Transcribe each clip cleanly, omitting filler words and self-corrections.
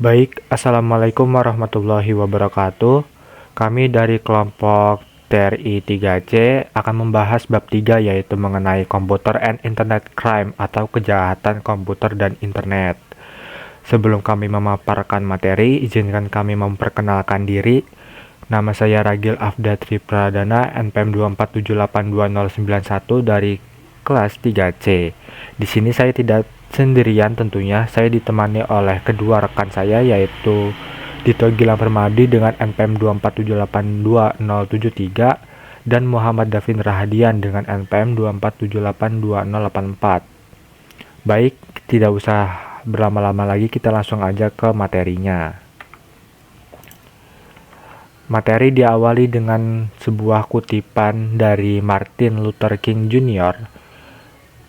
Baik, Assalamualaikum warahmatullahi wabarakatuh. Kami dari kelompok TRI 3C akan membahas bab 3 yaitu mengenai Computer and Internet Crime atau kejahatan komputer dan internet. Sebelum kami memaparkan materi, izinkan kami memperkenalkan diri. Nama saya Ragil Afda Tripradana, NPM 247822091 dari kelas 3C. Di sini saya tidak sendirian tentunya, saya ditemani oleh kedua rekan saya yaitu Dito Gilang Permadi dengan NPM 247822073 dan Muhammad Davin Rahadian dengan NPM 247822084. Baik, tidak usah berlama-lama lagi, kita langsung aja ke materinya. Materi diawali dengan sebuah kutipan dari Martin Luther King Jr.,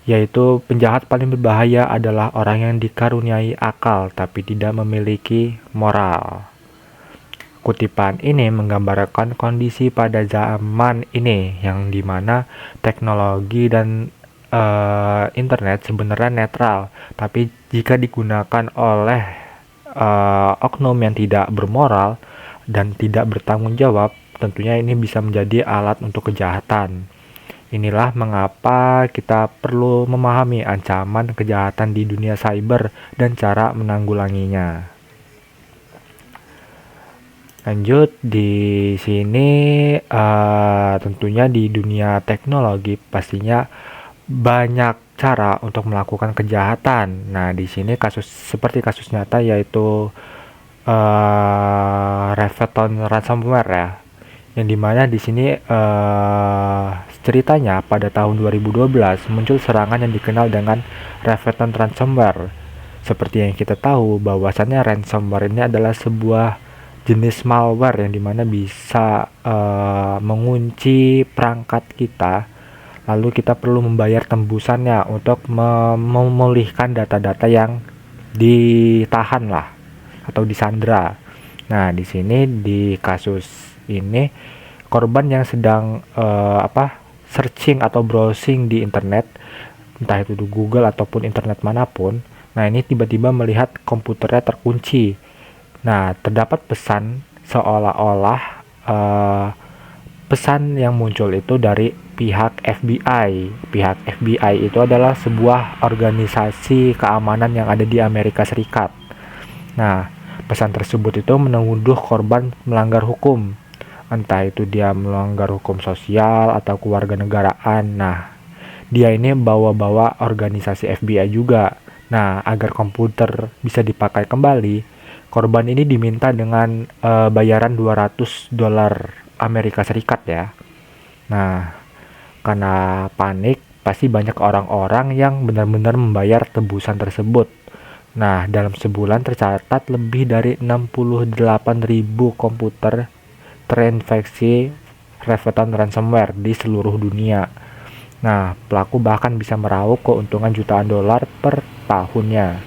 yaitu penjahat paling berbahaya adalah orang yang dikaruniai akal tapi tidak memiliki moral. Kutipan ini menggambarkan kondisi pada zaman ini yang dimana teknologi dan internet sebenarnya netral, tapi jika digunakan oleh oknum yang tidak bermoral dan tidak bertanggung jawab, tentunya ini bisa menjadi alat untuk kejahatan. Inilah mengapa kita perlu memahami ancaman kejahatan di dunia cyber dan cara menanggulanginya. Lanjut di sini, tentunya di dunia teknologi pastinya banyak cara untuk melakukan kejahatan. Nah, di sini seperti kasus nyata yaitu Revleton ransomware ya, yang dimana di sini ceritanya pada tahun 2012 muncul serangan yang dikenal dengan Revleton ransomware. Seperti yang kita tahu bahwasannya ransomware ini adalah sebuah jenis malware yang dimana bisa mengunci perangkat kita, lalu kita perlu membayar tembusannya untuk memulihkan data-data yang ditahan lah atau disandra. Nah, di sini di kasus ini korban yang sedang searching atau browsing di internet, entah itu di Google ataupun internet manapun. Nah, ini tiba-tiba melihat komputernya terkunci. Nah, terdapat pesan seolah-olah pesan yang muncul itu dari pihak FBI. Pihak FBI itu adalah sebuah organisasi keamanan yang ada di Amerika Serikat. Nah, pesan tersebut itu menuduh korban melanggar hukum. Entah itu dia melanggar hukum sosial atau kewarganegaraan. Nah, dia ini bawa-bawa organisasi FBI juga. Nah, agar komputer bisa dipakai kembali, korban ini diminta dengan bayaran $200 Amerika Serikat ya. Nah, karena panik, pasti banyak orang-orang yang benar-benar membayar tebusan tersebut. Nah, dalam sebulan tercatat lebih dari 68.000 komputer terinfeksi Revleton ransomware di seluruh dunia. Nah, pelaku bahkan bisa meraup keuntungan jutaan dolar per tahunnya.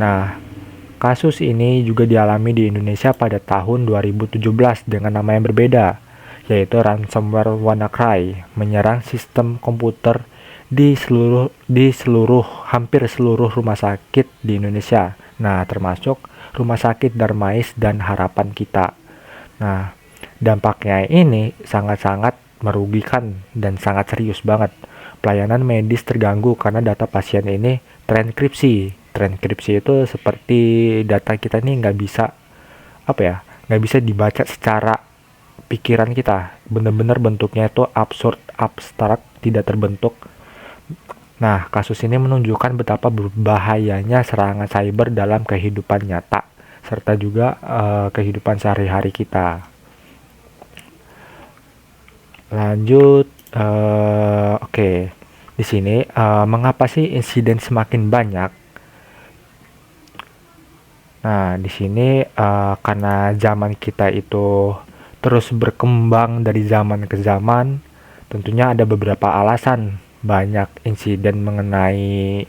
Nah, kasus ini juga dialami di Indonesia pada tahun 2017 dengan nama yang berbeda, yaitu ransomware WannaCry menyerang sistem komputer di hampir seluruh rumah sakit di Indonesia. Nah, termasuk Rumah Sakit Darmais dan Harapan Kita. Nah, dampaknya ini sangat-sangat merugikan dan sangat serius banget. Pelayanan medis terganggu karena data pasien ini terenkripsi. Terenkripsi itu seperti data kita ini nggak bisa nggak bisa dibaca secara pikiran kita. Bener-bener bentuknya itu absurd, abstrak, tidak terbentuk. Nah, kasus ini menunjukkan betapa berbahayanya serangan cyber dalam kehidupan nyata, serta juga kehidupan sehari-hari kita. Lanjut, oke. Di sini, mengapa sih insiden semakin banyak? Nah, di sini karena zaman kita itu terus berkembang dari zaman ke zaman, tentunya ada beberapa alasan banyak insiden mengenai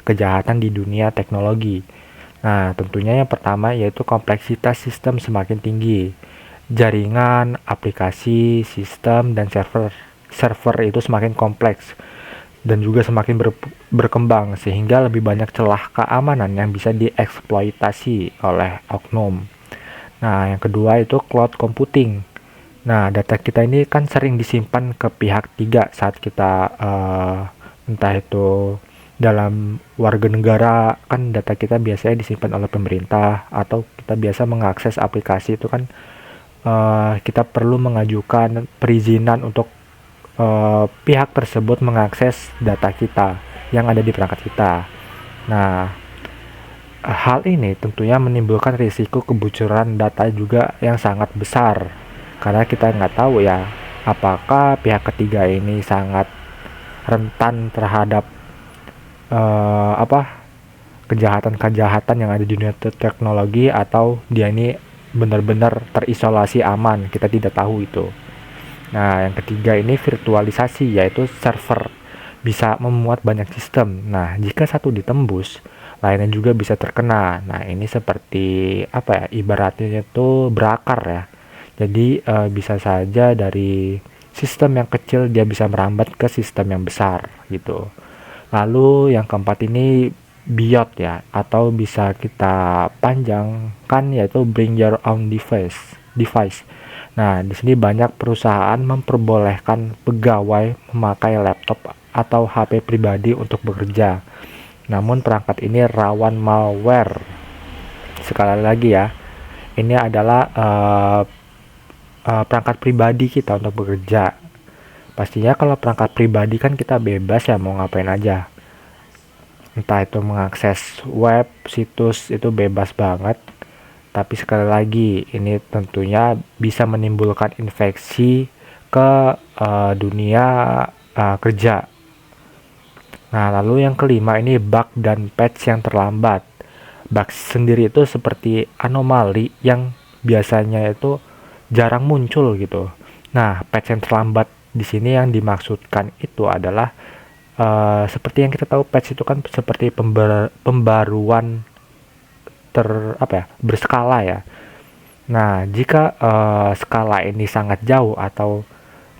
kejahatan di dunia teknologi. Nah, tentunya yang pertama yaitu kompleksitas sistem semakin tinggi. Jaringan, aplikasi, sistem, dan server itu semakin kompleks. dan juga semakin berkembang sehingga lebih banyak celah keamanan yang bisa dieksploitasi oleh oknum. Nah, yang kedua itu cloud computing. Nah, data kita ini kan sering disimpan ke pihak tiga saat kita entah itu dalam warga negara, kan data kita biasanya disimpan oleh pemerintah, atau kita biasa mengakses aplikasi itu kan kita perlu mengajukan perizinan untuk pihak tersebut mengakses data kita yang ada di perangkat kita. Nah, hal ini tentunya menimbulkan risiko kebocoran data juga yang sangat besar, karena kita nggak tahu ya apakah pihak ketiga ini sangat rentan terhadap kejahatan-kejahatan yang ada di dunia teknologi, atau dia ini benar-benar terisolasi aman, kita tidak tahu itu. Nah, yang ketiga ini virtualisasi, yaitu server bisa memuat banyak sistem. Nah, jika satu ditembus, lainnya juga bisa terkena. Nah, ini seperti apa ya? Ibaratnya itu berakar ya. Jadi bisa saja dari sistem yang kecil dia bisa merambat ke sistem yang besar gitu. Lalu yang keempat ini BIOD ya, atau bisa kita panjangkan yaitu bring your own device. Nah, di sini banyak perusahaan memperbolehkan pegawai memakai laptop atau HP pribadi untuk bekerja. Namun perangkat ini rawan malware. Sekali lagi ya, ini adalah perangkat pribadi kita untuk bekerja. Pastinya kalau perangkat pribadi kan kita bebas ya mau ngapain aja. Entah itu mengakses web, situs, itu bebas banget. Tapi sekali lagi, ini tentunya bisa menimbulkan infeksi ke dunia kerja. Nah, lalu yang kelima ini bug dan patch yang terlambat. Bug sendiri itu seperti anomali yang biasanya itu jarang muncul gitu. Nah, patch yang terlambat di sini yang dimaksudkan itu adalah seperti yang kita tahu, patch itu kan seperti pembaruan berskala ya. Nah, jika skala ini sangat jauh atau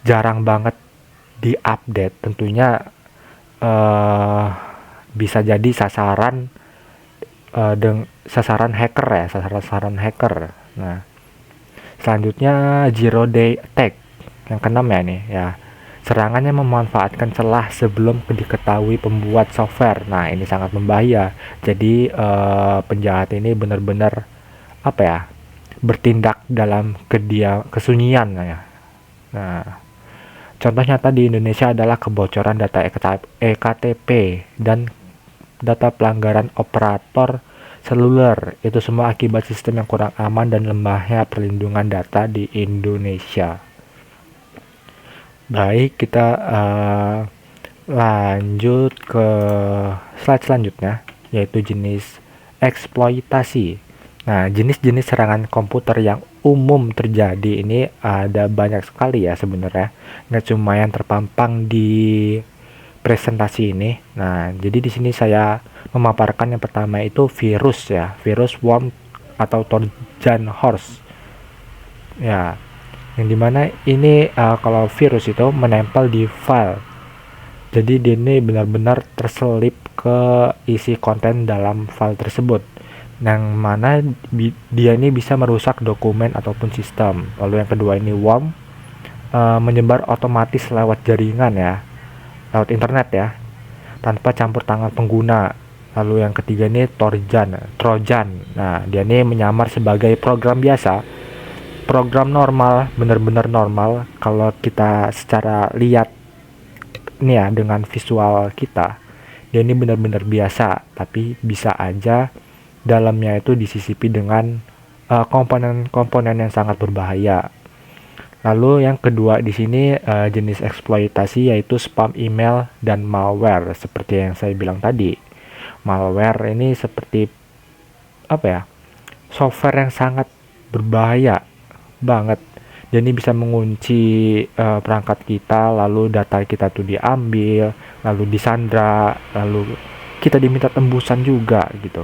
jarang banget diupdate, tentunya bisa jadi sasaran hacker ya, sasaran hacker. Nah, selanjutnya zero day attack yang keenam ya nih ya. Serangannya memanfaatkan celah sebelum diketahui pembuat software. Nah, ini sangat membahaya. Jadi penjahat ini benar-benar bertindak dalam kesunyian ya. Nah, contoh nyata di Indonesia adalah kebocoran data EKTP dan data pelanggaran operator seluler. Itu semua akibat sistem yang kurang aman dan lemahnya perlindungan data di Indonesia. Baik, kita lanjut ke slide selanjutnya, yaitu jenis eksploitasi. Nah, jenis-jenis serangan komputer yang umum terjadi ini ada banyak sekali ya sebenarnya. Nggak cuma yang terpampang di presentasi ini. Nah, jadi di sini saya memaparkan yang pertama itu virus ya, virus worm atau Trojan horse. Ya, yang dimana ini kalau virus itu menempel di file, jadi dia ini benar-benar terselip ke isi konten dalam file tersebut, yang mana dia ini bisa merusak dokumen ataupun sistem. Lalu yang kedua ini worm, menyebar otomatis lewat jaringan ya, lewat internet ya, tanpa campur tangan pengguna. Lalu yang ketiga ini Trojan. Nah, dia ini menyamar sebagai program biasa, program normal, benar-benar normal. Kalau kita secara lihat nih ya, dengan visual kita, dia ini benar-benar biasa, tapi bisa aja dalamnya itu disisipi dengan komponen-komponen yang sangat berbahaya. Lalu yang kedua di sini jenis eksploitasi yaitu spam email dan malware. Seperti yang saya bilang tadi, malware ini seperti software yang sangat berbahaya banget. Jadi bisa mengunci perangkat kita, lalu data kita tuh diambil, lalu disandra, lalu kita diminta tembusan juga gitu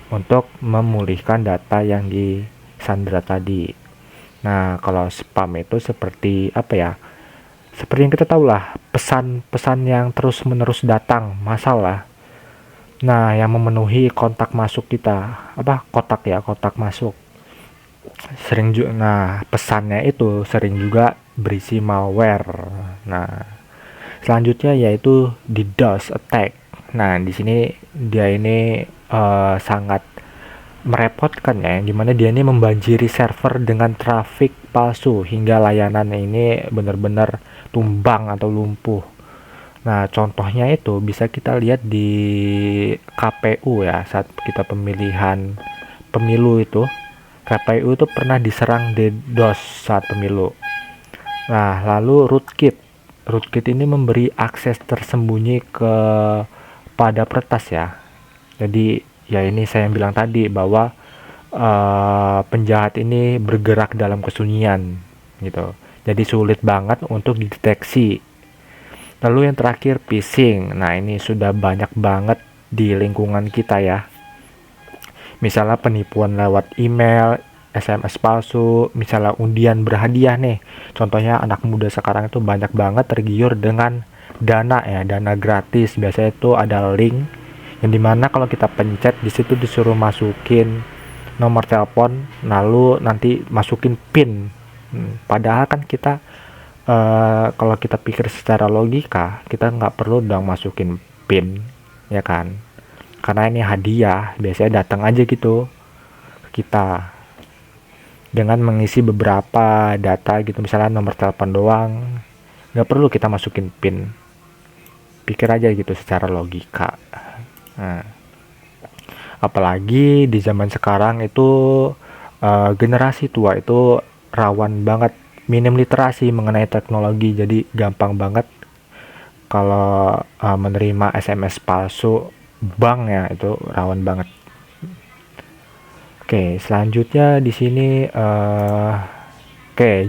untuk memulihkan data yang disandra tadi. Nah, kalau spam itu seperti seperti yang kita tahu lah, pesan-pesan yang terus-menerus datang, masalah. Nah, yang memenuhi kontak masuk kita, kotak masuk. Nah, pesannya itu sering juga berisi malware. Nah, selanjutnya yaitu DDoS attack. Nah, di sini dia ini sangat merepotkan ya, dimana dia ini membanjiri server dengan trafik palsu hingga layanan ini benar-benar tumbang atau lumpuh. Nah, contohnya itu bisa kita lihat di KPU ya, saat kita pemilihan pemilu itu. KPU itu pernah diserang DDoS saat pemilu. Nah, lalu rootkit. Rootkit ini memberi akses tersembunyi pada peretas ya. Jadi, ya ini saya bilang tadi bahwa penjahat ini bergerak dalam kesunyian gitu. Jadi sulit banget untuk dideteksi. Lalu yang terakhir phishing. Nah, ini sudah banyak banget di lingkungan kita ya. Misalnya penipuan lewat email, SMS palsu, misalnya undian berhadiah nih. Contohnya anak muda sekarang itu banyak banget tergiur dengan dana ya, dana gratis. Biasanya itu ada link yang dimana kalau kita pencet di situ disuruh masukin nomor telepon, lalu nanti masukin PIN. Padahal kan kita kalau kita pikir secara logika, kita nggak perlu dong masukin PIN, ya kan? Karena ini hadiah, biasanya datang aja gitu ke kita dengan mengisi beberapa data gitu, misalnya nomor telepon doang, nggak perlu kita masukin PIN. Pikir aja gitu secara logika. Nah, apalagi di zaman sekarang itu generasi tua itu rawan banget, minim literasi mengenai teknologi, jadi gampang banget kalau menerima SMS palsu bank ya, itu rawan banget. Oke, selanjutnya di sini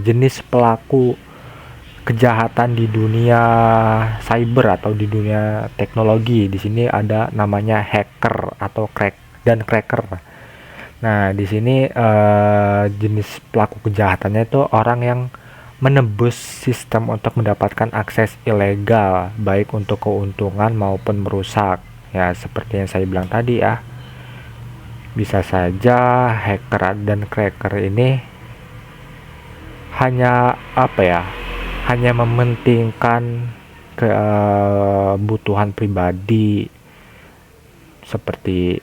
jenis pelaku kejahatan di dunia cyber atau di dunia teknologi. Di sini ada namanya hacker atau cracker. Nah, di sini jenis pelaku kejahatannya itu orang yang menembus sistem untuk mendapatkan akses ilegal, baik untuk keuntungan maupun merusak. Ya, seperti yang saya bilang tadi ya. Bisa saja hacker dan cracker ini hanya hanya mementingkan kebutuhan pribadi, seperti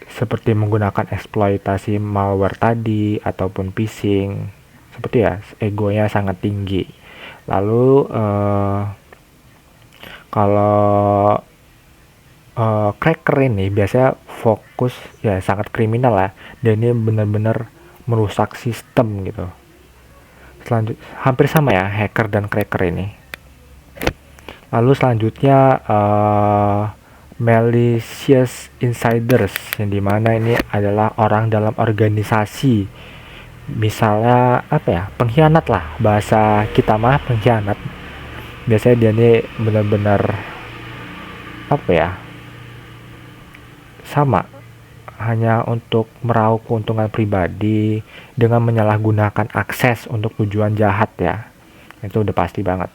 seperti menggunakan eksploitasi malware tadi ataupun phishing, seperti ya, egonya sangat tinggi. Lalu kalau cracker ini biasanya fokus ya, sangat kriminal ya, dan ini benar-benar merusak sistem gitu. Hampir sama ya hacker dan cracker ini. Lalu selanjutnya malicious insiders, yang dimana ini adalah orang dalam organisasi, misalnya pengkhianat lah, bahasa kita mah pengkhianat. Biasanya dia ini benar-benar sama, hanya untuk meraup keuntungan pribadi dengan menyalahgunakan akses untuk tujuan jahat ya. Itu udah pasti banget.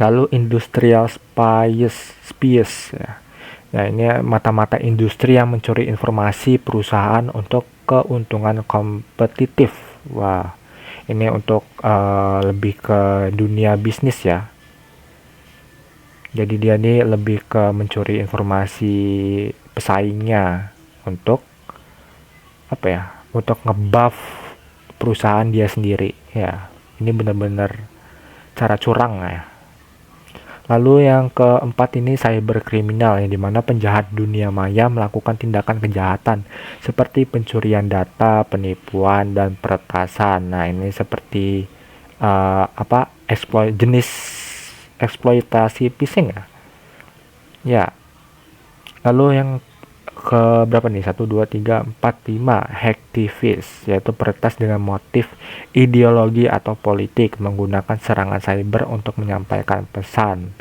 Lalu industrial spies ya. Nah, ini mata-mata industri yang mencuri informasi perusahaan untuk keuntungan kompetitif. Wah, ini untuk lebih ke dunia bisnis ya. Jadi dia ini lebih ke mencuri informasi pesaingnya untuk untuk ngebuff perusahaan dia sendiri ya. Ini benar-benar cara curang ya. Lalu yang keempat ini cyberkriminal, yang dimana penjahat dunia maya melakukan tindakan kejahatan seperti pencurian data, penipuan, dan peretasan. Nah, ini seperti jenis eksploitasi phishing ya. Ya. Lalu yang ke berapa nih? 1, 2, 3, 4, 5 hacktivist, yaitu peretas dengan motif ideologi atau politik menggunakan serangan cyber untuk menyampaikan pesan.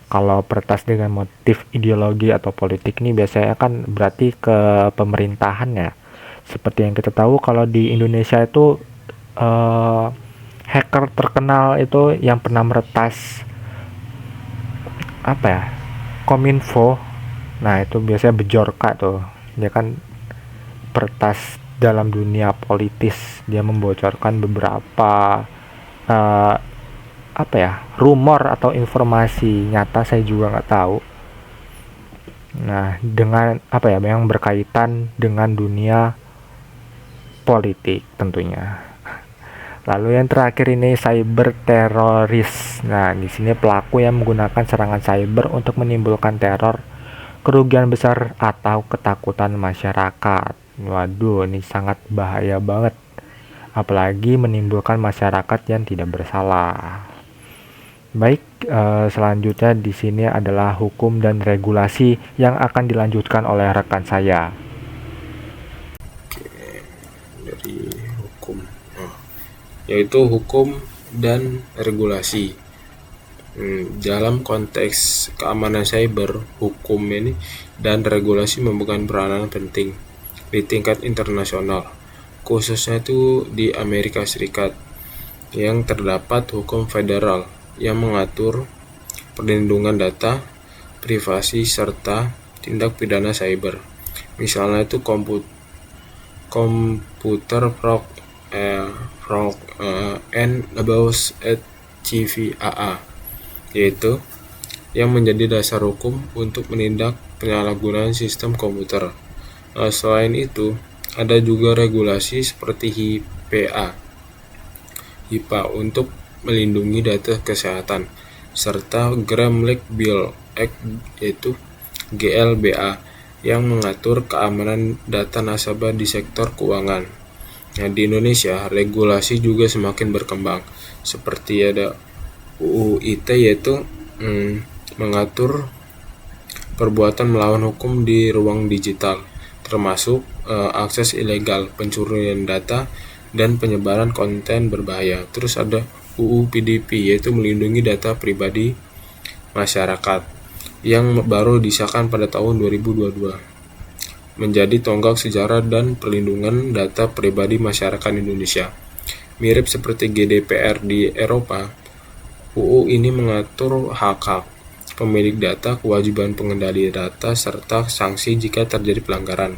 Kalau peretas dengan motif ideologi atau politik ini biasanya kan berarti ke pemerintahan ya. Seperti yang kita tahu kalau di Indonesia itu hacker terkenal itu yang pernah meretas Kominfo. Nah, itu biasanya Bjorka tuh. Dia kan peretas dalam dunia politis. Dia membocorkan beberapa uh, rumor atau informasi nyata, saya juga nggak tahu. Nah, dengan yang berkaitan dengan dunia politik tentunya. Lalu yang terakhir ini cyber teroris. Nah, di sini pelaku yang menggunakan serangan cyber untuk menimbulkan teror, kerugian besar atau ketakutan masyarakat. Waduh, ini sangat bahaya banget. Apalagi menimbulkan masyarakat yang tidak bersalah. Baik, selanjutnya di sini adalah hukum dan regulasi yang akan dilanjutkan oleh rekan saya. Dari hukum, yaitu hukum dan regulasi. Dalam konteks keamanan cyber, hukum ini dan regulasi memegang peranan penting di tingkat internasional, khususnya itu di Amerika Serikat, yang terdapat hukum federal yang mengatur perlindungan data, privasi, serta tindak pidana cyber. Misalnya itu Computer Fraud and Abuse Act CVAA, yaitu yang menjadi dasar hukum untuk menindak penyalahgunaan sistem komputer. Selain itu, ada juga regulasi seperti HIPAA untuk melindungi data kesehatan, serta Gremlin Bill Act yaitu GLBA yang mengatur keamanan data nasabah di sektor keuangan. Nah, di Indonesia, regulasi juga semakin berkembang, seperti ada UU ITE yaitu mengatur perbuatan melawan hukum di ruang digital, termasuk akses ilegal, pencurian data, dan penyebaran konten berbahaya. Terus ada UU PDP yaitu melindungi data pribadi masyarakat yang baru disahkan pada tahun 2022, menjadi tonggak sejarah dan perlindungan data pribadi masyarakat Indonesia. Mirip seperti GDPR di Eropa, UU ini mengatur hak-hak pemilik data, kewajiban pengendali data, serta sanksi jika terjadi pelanggaran.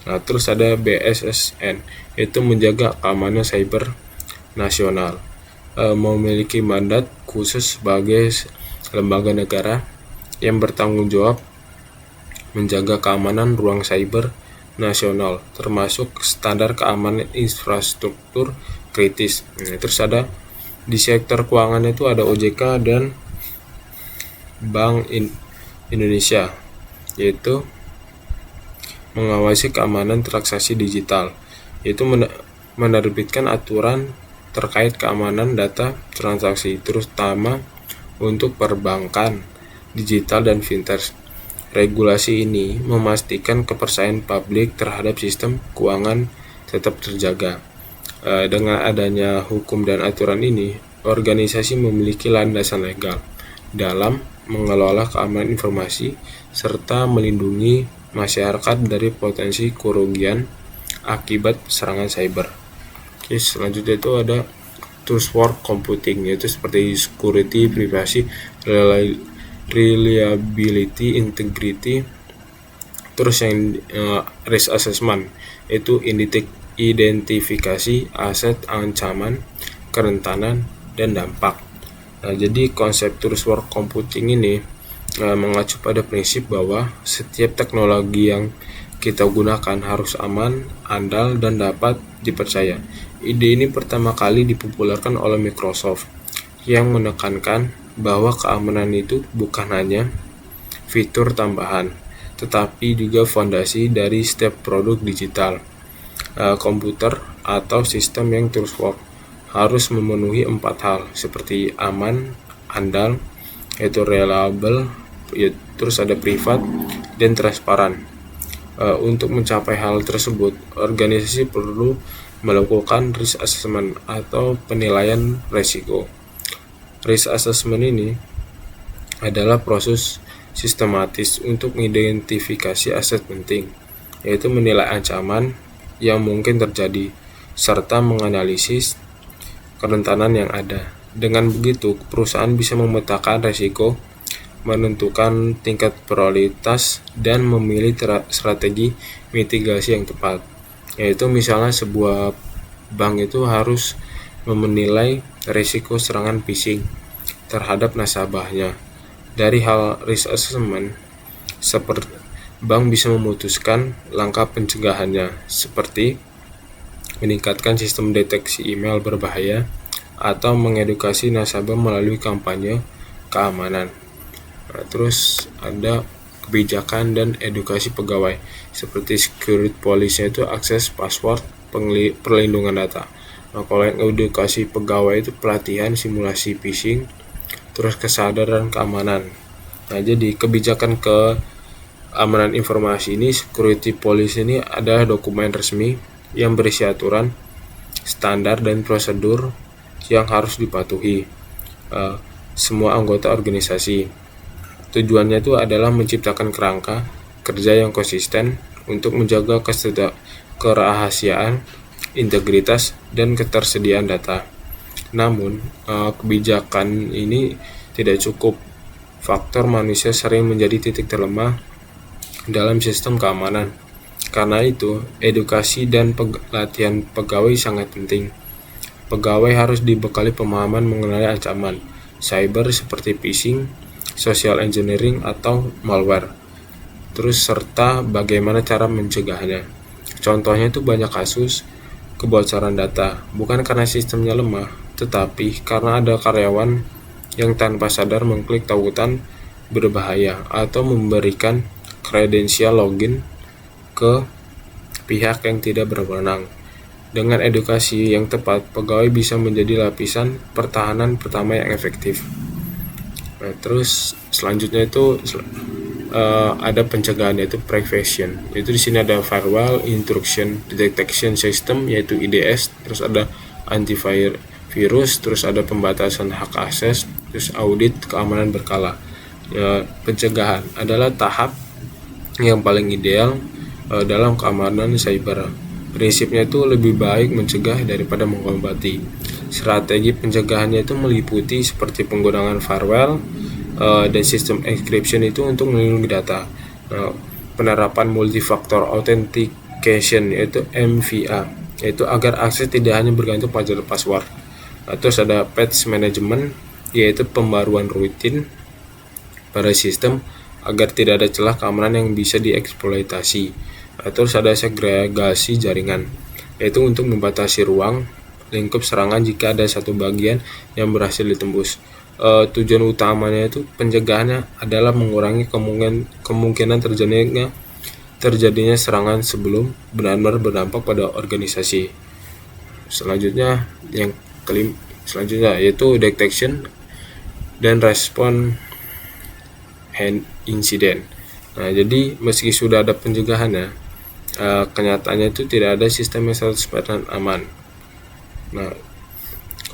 Nah, terus ada BSSN, yaitu menjaga keamanan cyber nasional, memiliki mandat khusus sebagai lembaga negara yang bertanggung jawab menjaga keamanan ruang cyber nasional, termasuk standar keamanan infrastruktur kritis. Terus ada di sektor keuangan itu ada OJK dan Bank Indonesia, yaitu mengawasi keamanan transaksi digital, yaitu menerbitkan aturan terkait keamanan data transaksi, terutama untuk perbankan digital dan fintech. Regulasi ini memastikan kepercayaan publik terhadap sistem keuangan tetap terjaga. Dengan adanya hukum dan aturan ini, organisasi memiliki landasan legal dalam mengelola keamanan informasi serta melindungi masyarakat dari potensi kerugian akibat serangan cyber. Oke, selanjutnya itu ada trustworthy computing, yaitu seperti security, privasi, reliability, integrity. Terus yang risk assessment itu identifikasi aset, ancaman, kerentanan, dan dampak. Nah, jadi konsep trustworthy computing ini mengacu pada prinsip bahwa setiap teknologi yang kita gunakan harus aman, andal, dan dapat dipercaya. Ide ini pertama kali dipopulerkan oleh Microsoft yang menekankan bahwa keamanan itu bukan hanya fitur tambahan, tetapi juga fondasi dari setiap produk digital. Komputer atau sistem yang trustworthy harus memenuhi 4 hal seperti aman, andal, yaitu reliable, terus ada privat, dan transparan. Untuk mencapai hal tersebut, organisasi perlu melakukan risk assessment atau penilaian risiko. Risk assessment ini adalah proses sistematis untuk mengidentifikasi aset penting, yaitu menilai ancaman yang mungkin terjadi, serta menganalisis kerentanan yang ada. Dengan begitu, perusahaan bisa memetakan resiko, menentukan tingkat prioritas, dan memilih strategi mitigasi yang tepat. Yaitu misalnya sebuah bank itu harus menilai risiko serangan phishing terhadap nasabahnya. Dari hal risk assessment, seperti bank bisa memutuskan langkah pencegahannya, seperti meningkatkan sistem deteksi email berbahaya atau mengedukasi nasabah melalui kampanye keamanan. Nah, terus ada kebijakan dan edukasi pegawai, seperti security policy itu akses password, perlindungan data. Nah, kalau yang edukasi pegawai itu pelatihan simulasi phishing, terus kesadaran keamanan. Nah, jadi kebijakan keamanan informasi ini, security policy ini adalah dokumen resmi yang berisi aturan, standar, dan prosedur yang harus dipatuhi semua anggota organisasi. Tujuannya itu adalah menciptakan kerangka kerja yang konsisten untuk menjaga kerahasiaan, integritas, dan ketersediaan data. Namun, kebijakan ini tidak cukup. Faktor manusia sering menjadi titik terlemah dalam sistem keamanan. Karena itu, edukasi dan pelatihan pegawai sangat penting. Pegawai harus dibekali pemahaman mengenai ancaman cyber seperti phishing, social engineering, atau malware. Terus serta bagaimana cara mencegahnya. Contohnya itu banyak kasus kebocoran data, bukan karena sistemnya lemah, tetapi karena ada karyawan yang tanpa sadar mengklik tautan berbahaya atau memberikan kredensial login ke pihak yang tidak berwenang. Dengan edukasi yang tepat, pegawai bisa menjadi lapisan pertahanan pertama yang efektif. Nah, terus selanjutnya itu ada pencegahan, yaitu prevention. Itu di sini ada firewall, intrusion detection system, yaitu IDS, terus ada antivirus, terus ada pembatasan hak akses, terus audit keamanan berkala. Ya, pencegahan adalah tahap yang paling ideal dalam keamanan cyber. Prinsipnya itu lebih baik mencegah daripada mengobati. Strategi pencegahannya itu meliputi seperti penggunaan firewall dan sistem encryption itu untuk melindungi data. Penerapan multifaktor authentication, yaitu MVA, yaitu agar akses tidak hanya bergantung pada password. Terus ada patch management, yaitu pembaruan rutin pada sistem agar tidak ada celah keamanan yang bisa dieksploitasi. Terus ada segregasi jaringan, yaitu untuk membatasi ruang lingkup serangan jika ada satu bagian yang berhasil ditembus. Tujuan utamanya itu pencegahannya adalah mengurangi kemungkinan terjadinya serangan sebelum benar-benar berdampak pada organisasi. Selanjutnya yaitu detection dan respon incident. Nah, jadi meski sudah ada pencegahannya, kenyataannya itu tidak ada sistem yang 100% aman. Nah,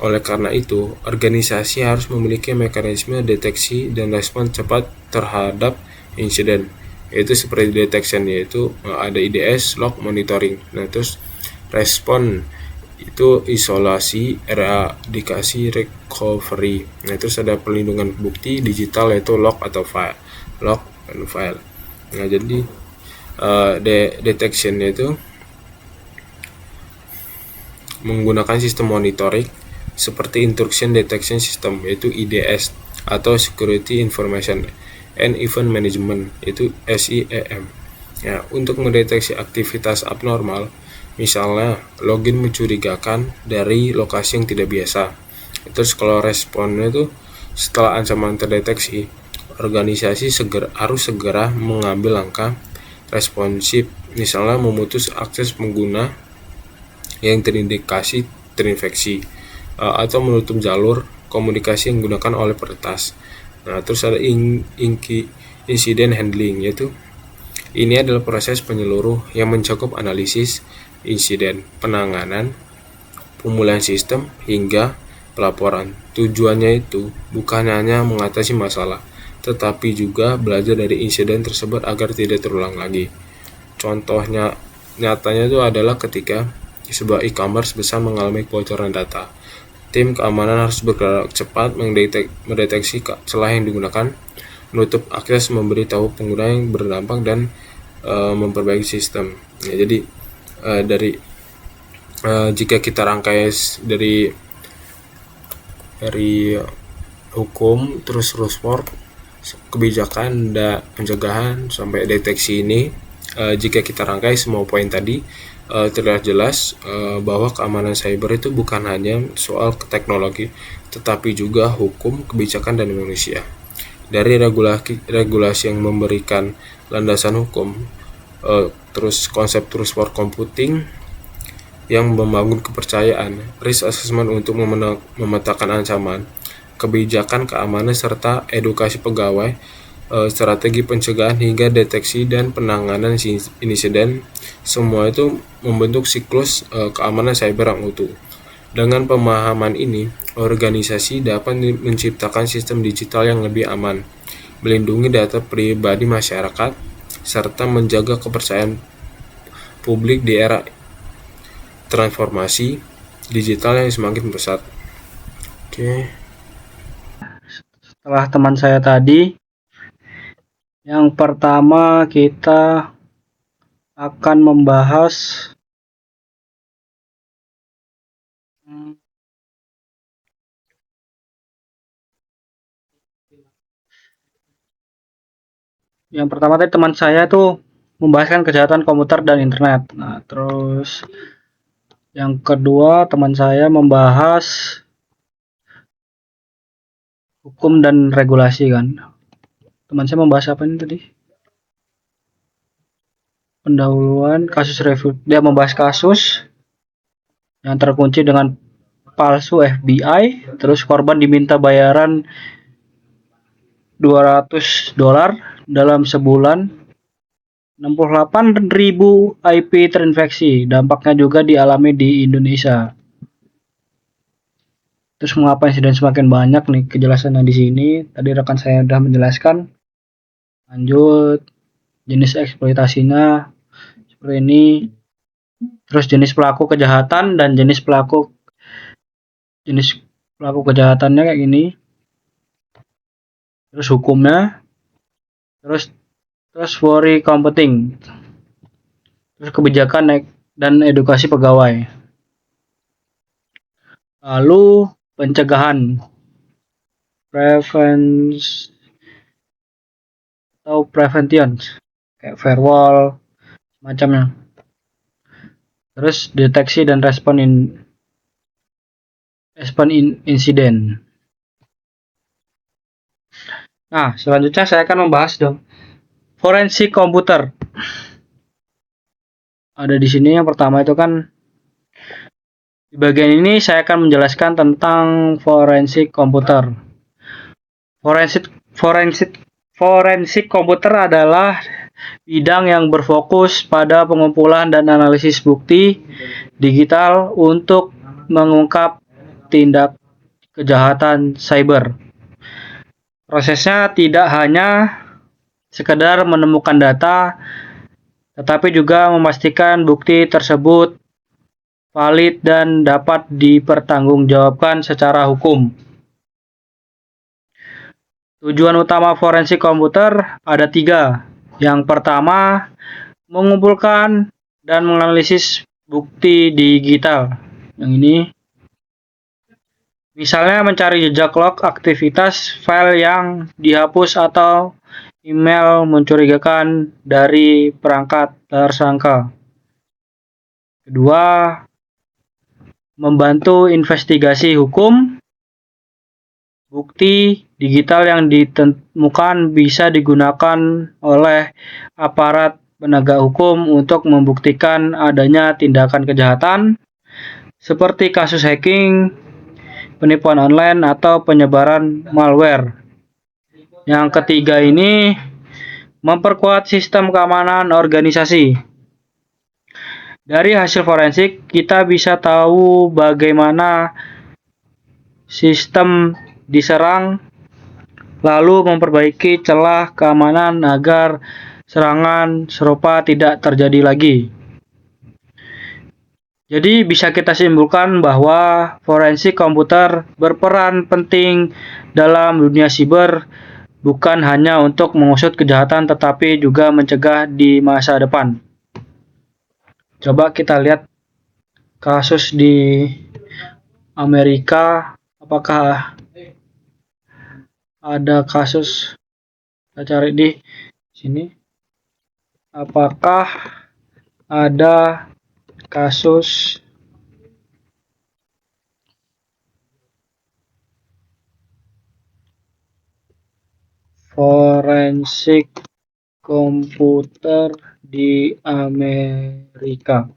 oleh karena itu, organisasi harus memiliki mekanisme deteksi dan respon cepat terhadap insiden. Yaitu seperti detection, yaitu ada IDS, log, monitoring. Nah, terus respon itu isolasi, eradikasi, recovery. Nah, terus ada perlindungan bukti digital, yaitu log atau file, log dan file. Nah, jadi detection itu menggunakan sistem monitoring seperti intrusion detection system, yaitu IDS, atau security information and event management, yaitu SIEM. Ya, untuk mendeteksi aktivitas abnormal, misalnya login mencurigakan dari lokasi yang tidak biasa. Terus kalau responnya itu setelah ancaman terdeteksi, organisasi harus segera mengambil langkah responsif, misalnya memutus akses pengguna yang terindikasi terinfeksi, atau menutup jalur komunikasi yang digunakan oleh peretas. Nah, terus ada incident handling, yaitu ini adalah proses penyeluruh yang mencakup analisis insiden, penanganan, pemulihan sistem, hingga pelaporan. Tujuannya itu bukan hanya mengatasi masalah, tetapi juga belajar dari insiden tersebut agar tidak terulang lagi. Contohnya nyatanya itu adalah ketika sebuah e-commerce besar mengalami kebocoran data. Tim keamanan harus bergerak cepat mendeteksi celah yang digunakan, menutup akses, memberitahu pengguna yang berdampak, dan memperbaiki sistem. Ya, jadi jika kita rangkai dari hukum, terus sport, kebijakan, dan pencegahan sampai deteksi ini, jika kita rangkai semua poin tadi, terlihat jelas bahwa keamanan cyber itu bukan hanya soal teknologi, tetapi juga hukum, kebijakan, dan manusia. Dari regulasi yang memberikan landasan hukum, terus konsep transport computing yang membangun kepercayaan, risk assessment untuk memetakan ancaman, kebijakan keamanan, serta edukasi pegawai, strategi pencegahan hingga deteksi dan penanganan insiden, semua itu membentuk siklus keamanan cyber yang utuh. Dengan pemahaman ini, organisasi dapat menciptakan sistem digital yang lebih aman, melindungi data pribadi masyarakat, serta menjaga kepercayaan publik di era transformasi digital yang semakin pesat. Oke. Setelah teman saya tadi, yang pertama kita akan membahas tadi teman saya tuh membahaskan kejahatan komputer dan internet. Nah, terus yang kedua teman saya membahas hukum dan regulasi kan. Teman saya membahas apa ini tadi? Pendahuluan kasus review. Dia membahas kasus yang terkunci dengan palsu FBI, terus korban diminta bayaran $200 dalam sebulan, 68.000 IP terinfeksi. Dampaknya juga dialami di Indonesia. Terus mengapa insiden semakin banyak nih kejelasannya di sini? Tadi rekan saya sudah menjelaskan. Lanjut, jenis eksploitasinya seperti ini. Terus jenis pelaku kejahatan dan jenis pelaku kejahatannya kayak gini. Terus hukumnya. Terus worry computing. Terus kebijakan dan edukasi pegawai. Lalu pencegahan, prevention, kayak firewall, semacamnya. Terus deteksi dan respon insiden. Nah, selanjutnya saya akan membahas forensik komputer. Ada di sini yang pertama itu kan di bagian ini saya akan menjelaskan tentang forensik komputer. Forensik komputer adalah bidang yang berfokus pada pengumpulan dan analisis bukti digital untuk mengungkap tindak kejahatan cyber. Prosesnya tidak hanya sekedar menemukan data, tetapi juga memastikan bukti tersebut valid dan dapat dipertanggungjawabkan secara hukum. Tujuan utama forensik komputer ada 3. Yang pertama, mengumpulkan dan menganalisis bukti digital. Yang ini, misalnya mencari jejak log aktivitas file yang dihapus atau email mencurigakan dari perangkat tersangka. Kedua, membantu investigasi hukum. Bukti digital yang ditemukan bisa digunakan oleh aparat penegak hukum untuk membuktikan adanya tindakan kejahatan seperti kasus hacking, penipuan online, atau penyebaran malware. Yang ketiga ini memperkuat sistem keamanan organisasi. Dari hasil forensik, kita bisa tahu bagaimana sistem diserang, lalu memperbaiki celah keamanan agar serangan serupa tidak terjadi lagi. Jadi bisa kita simpulkan bahwa forensik komputer berperan penting dalam dunia siber, bukan hanya untuk mengusut kejahatan tetapi juga mencegah di masa depan. Coba kita lihat kasus di Amerika, apakah ada kasus, kita cari di sini, apakah ada kasus forensik komputer di Amerika.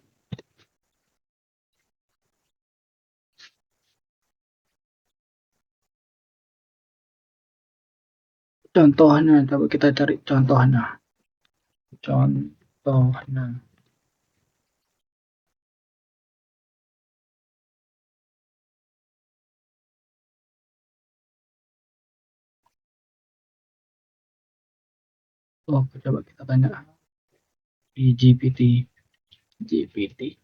Contohnya, coba kita cari contohnya. Contohnya. Oh, coba kita tanya di GPT. GPT.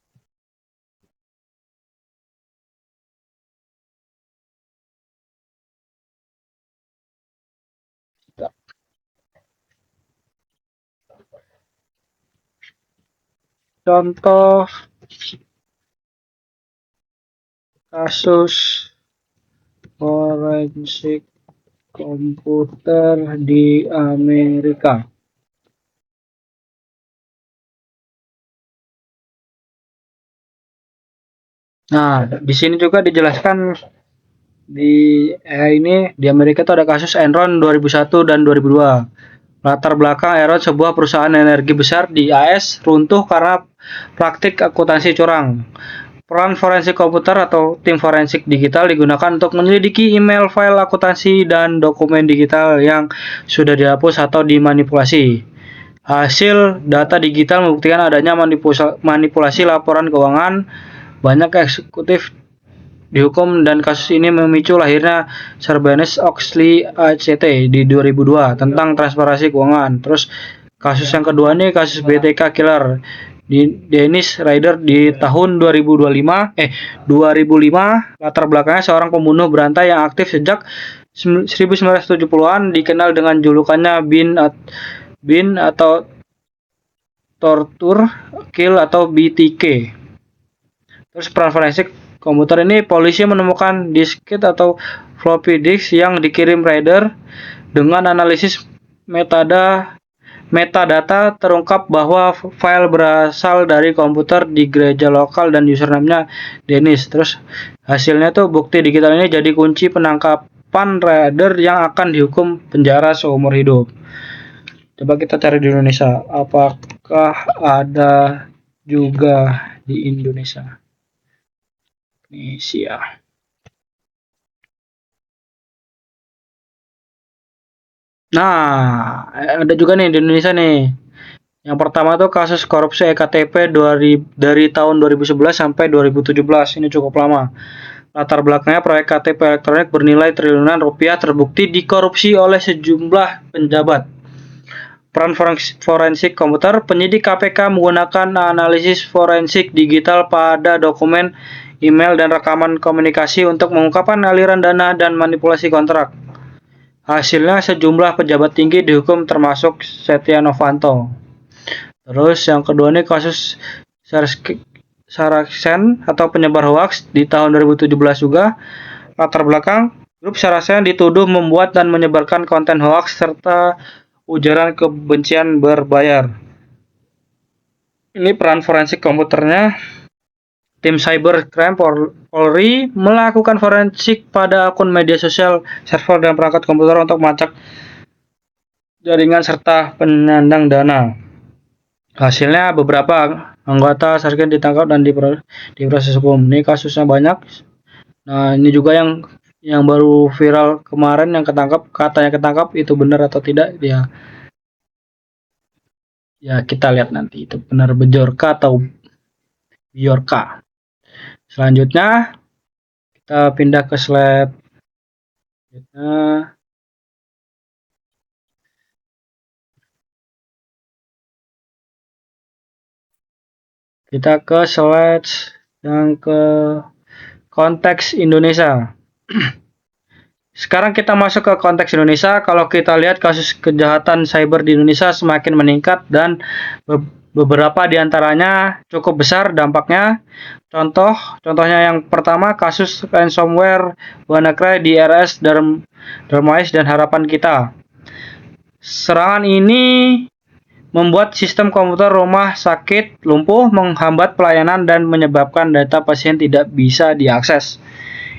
Contoh kasus forensik komputer di Amerika. Nah, di sini juga dijelaskan ini di Amerika itu ada kasus Enron 2001 dan 2002. Latar belakang Enron, sebuah perusahaan energi besar di AS, runtuh karena praktik akuntansi curang. Peran forensik komputer atau tim forensik digital digunakan untuk menyelidiki email, file akuntansi, dan dokumen digital yang sudah dihapus atau dimanipulasi. Hasil data digital membuktikan adanya manipulasi laporan keuangan. Banyak eksekutif dihukum dan kasus ini memicu lahirnya Sarbanes-Oxley Act di 2002 tentang transparansi keuangan. Terus kasus yang kedua nih kasus BTK Killer di Dennis Rader di tahun 2005. Latar belakangnya seorang pembunuh berantai yang aktif sejak 1970-an, dikenal dengan julukannya Bin atau Torture Kill atau BTK. Terus peran forensik komputer ini, polisi menemukan disket atau floppy disk yang dikirim Raider. Dengan analisis metadata terungkap bahwa file berasal dari komputer di gereja lokal dan username-nya Dennis. Terus hasilnya tuh bukti digital ini jadi kunci penangkapan Raider yang akan dihukum penjara seumur hidup. Coba kita cari di Indonesia. Apakah ada juga di Indonesia? Indonesia. Nah, ada juga nih di Indonesia nih. Yang pertama tuh kasus korupsi EKTP dari tahun 2011 sampai 2017. Ini cukup lama. Latar belakangnya proyek KTP elektronik bernilai triliunan rupiah terbukti dikorupsi oleh sejumlah penjabat. Peran forensik komputer, penyidik KPK menggunakan analisis forensik digital pada dokumen, email, dan rekaman komunikasi untuk mengungkapkan aliran dana dan manipulasi kontrak. Hasilnya sejumlah pejabat tinggi dihukum termasuk Setia Novanto. Terus yang kedua nih kasus Saracen atau penyebar hoax di tahun 2017 juga. Latar belakang, grup Saracen dituduh membuat dan menyebarkan konten hoax serta ujaran kebencian berbayar. Ini peran forensik komputernya. Tim Cybercrime Polri melakukan forensik pada akun media sosial, server, dan perangkat komputer untuk melacak jaringan serta penyandang dana. Hasilnya beberapa anggota Sarkin ditangkap dan diproses hukum. Ini kasusnya banyak. Nah, ini juga yang baru viral kemarin yang katanya ketangkap, itu benar atau tidak ya kita lihat nanti itu benar Bejorka atau Biorka. Selanjutnya kita pindah ke slide. Kita ke slide dan ke konteks Indonesia. Sekarang kita masuk ke konteks Indonesia. Kalau kita lihat kasus kejahatan cyber di Indonesia semakin meningkat dan beberapa diantaranya cukup besar dampaknya. Contohnya yang pertama kasus ransomware WannaCry di RS Darmais dan Harapan Kita. Serangan ini membuat sistem komputer rumah sakit lumpuh, menghambat pelayanan dan menyebabkan data pasien tidak bisa diakses.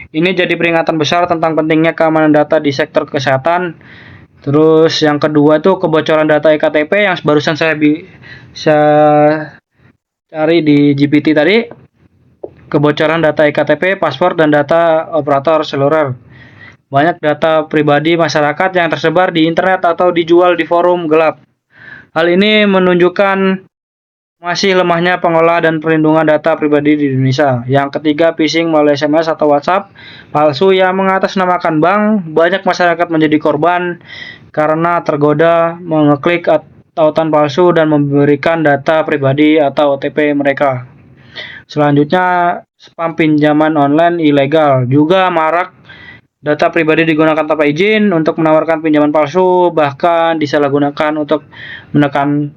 Ini jadi peringatan besar tentang pentingnya keamanan data di sektor kesehatan. Terus yang kedua tuh kebocoran data EKTP yang barusan saya bisa cari di GPT tadi. Kebocoran data EKTP, paspor, dan data operator seluler. Banyak data pribadi masyarakat yang tersebar di internet atau dijual di forum gelap. Hal ini menunjukkan masih lemahnya pengelola dan perlindungan data pribadi di Indonesia. Yang ketiga, phishing melalui SMS atau WhatsApp palsu yang mengatasnamakan bank. Banyak masyarakat menjadi korban karena tergoda mengeklik tautan palsu dan memberikan data pribadi atau OTP mereka. Selanjutnya, spam pinjaman online ilegal juga marak. Data pribadi digunakan tanpa izin untuk menawarkan pinjaman palsu, bahkan disalahgunakan untuk menekan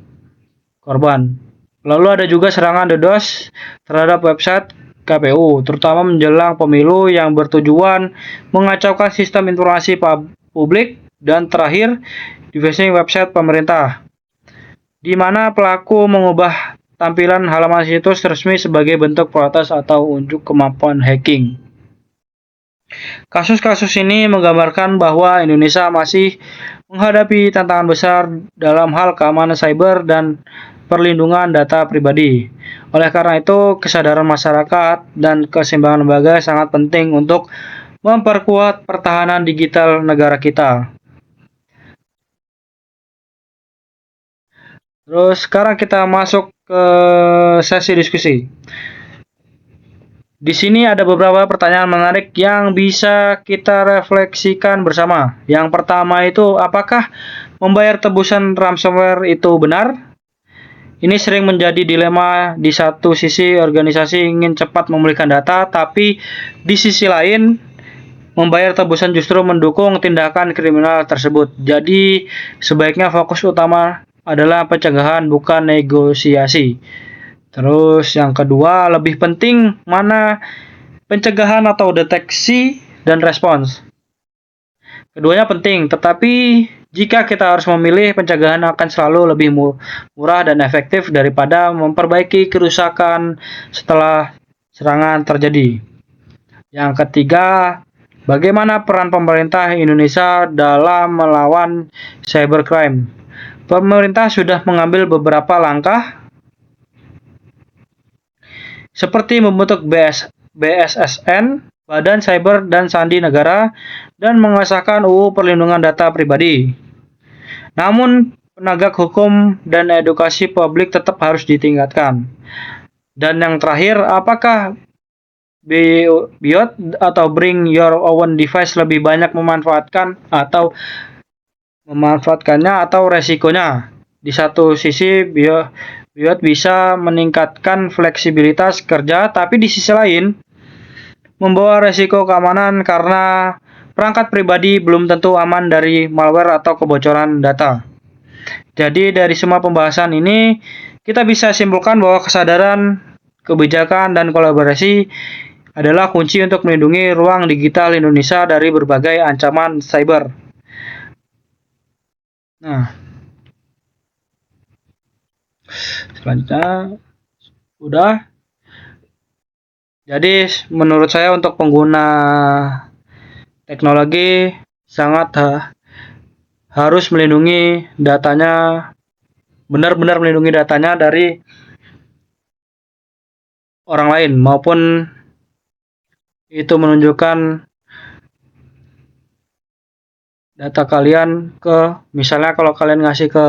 korban. Lalu ada juga serangan DDoS terhadap website KPU, terutama menjelang pemilu yang bertujuan mengacaukan sistem informasi publik. Dan terakhir, phishing website pemerintah, di mana pelaku mengubah tampilan halaman situs resmi sebagai bentuk protes atau unjuk kemampuan hacking. Kasus-kasus ini menggambarkan bahwa Indonesia masih menghadapi tantangan besar dalam hal keamanan cyber dan perlindungan data pribadi. Oleh karena itu, kesadaran masyarakat dan keseimbangan lembaga sangat penting untuk memperkuat pertahanan digital negara kita. Terus sekarang kita masuk ke sesi diskusi. Di sini ada beberapa pertanyaan menarik yang bisa kita refleksikan bersama. Yang pertama itu, apakah membayar tebusan ransomware itu benar? Ini sering menjadi dilema. Di satu sisi organisasi ingin cepat memulihkan data, tapi di sisi lain membayar tebusan justru mendukung tindakan kriminal tersebut. Jadi sebaiknya fokus utama adalah pencegahan bukan negosiasi. Terus yang kedua, lebih penting mana pencegahan atau deteksi dan respons? Keduanya penting, tetapi jika kita harus memilih, pencegahan akan selalu lebih murah dan efektif daripada memperbaiki kerusakan setelah serangan terjadi. Yang ketiga, bagaimana peran pemerintah Indonesia dalam melawan cybercrime? Pemerintah sudah mengambil beberapa langkah seperti membentuk BSSN, Badan Cyber dan Sandi Negara, dan mengesahkan UU Perlindungan Data Pribadi. Namun, penegak hukum dan edukasi publik tetap harus ditingkatkan. Dan yang terakhir, apakah BIOD atau Bring Your Own Device lebih banyak memanfaatkannya atau resikonya? Di satu sisi, BIOD bisa meningkatkan fleksibilitas kerja, tapi di sisi lain membawa resiko keamanan karena perangkat pribadi belum tentu aman dari malware atau kebocoran data. Jadi dari semua pembahasan ini, kita bisa simpulkan bahwa kesadaran, kebijakan, dan kolaborasi adalah kunci untuk melindungi ruang digital Indonesia dari berbagai ancaman cyber. Nah, selanjutnya udah. Jadi menurut saya untuk pengguna teknologi sangat harus melindungi datanya, benar-benar melindungi datanya dari orang lain, maupun itu menunjukkan data kalian misalnya kalau kalian ngasih ke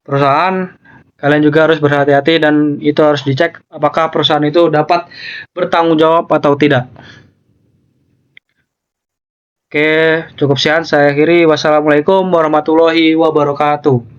perusahaan, kalian juga harus berhati-hati dan itu harus dicek apakah perusahaan itu dapat bertanggung jawab atau tidak. Oke, cukup sekian saya akhiri. Wassalamualaikum warahmatullahi wabarakatuh.